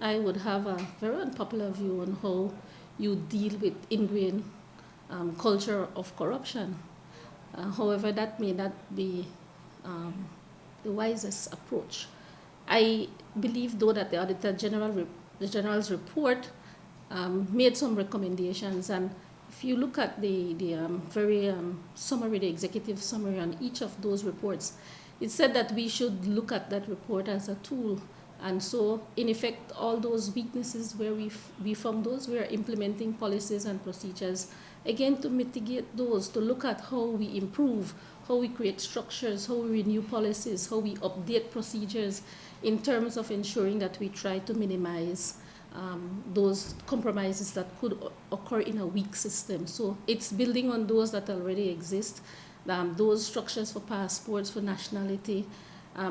I would have a very unpopular view on how you deal with ingrained culture of corruption. However, that may not be um, the wisest approach. I believe, though, that the Auditor General, the General's report made some recommendations, and if you look at the very summary, the executive summary on each of those reports, it said that we should look at that report as a tool. And so, in effect, all those weaknesses where we found those, we are implementing policies and procedures, again, to mitigate those, to look at how we improve, how we create structures, how we renew policies, how we update procedures in terms of ensuring that we try to minimize those compromises that could occur in a weak system. So it's building on those that already exist, those structures for passports, for nationality.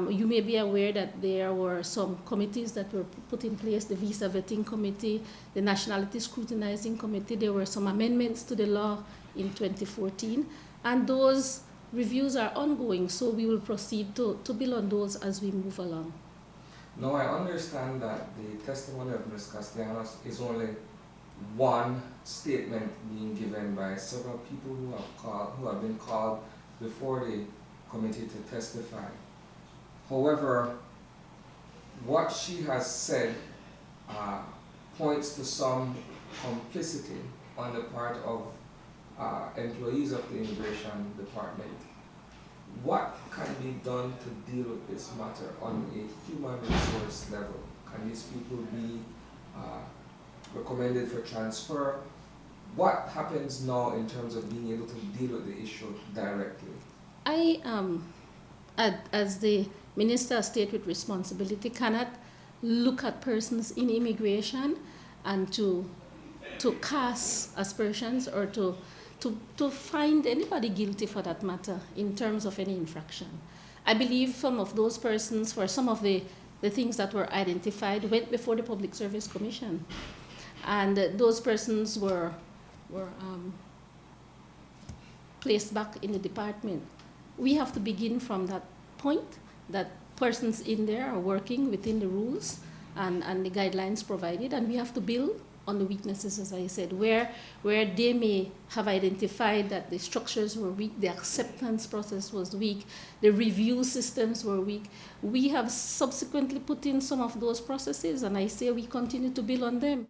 You may be aware that there were some committees that were put in place, the Visa Vetting Committee, the Nationality Scrutinizing Committee. There were some amendments to the law in 2014, and those reviews are ongoing, so we will proceed to build on those as we move along. Now, I understand that the testimony of Ms. Castellanos is only one statement being given by several people who have been called before the committee to testify. However, what she has said points to some complicity on the part of employees of the Immigration Department. What can be done to deal with this matter on a human resource level? Can these people be recommended for transfer? What happens now in terms of being able to deal with the issue directly? As the Minister of State with responsibility, cannot look at persons in immigration and to cast aspersions or to find anybody guilty for that matter in terms of any infraction. I believe some of those persons, for some of the things that were identified, went before the Public Service Commission. And those persons were placed back in the department. We have to begin from that point, that persons in there are working within the rules and the guidelines provided, and we have to build on the weaknesses, as I said, where they may have identified that the structures were weak, the acceptance process was weak, the review systems were weak. We have subsequently put in some of those processes, and I say we continue to build on them.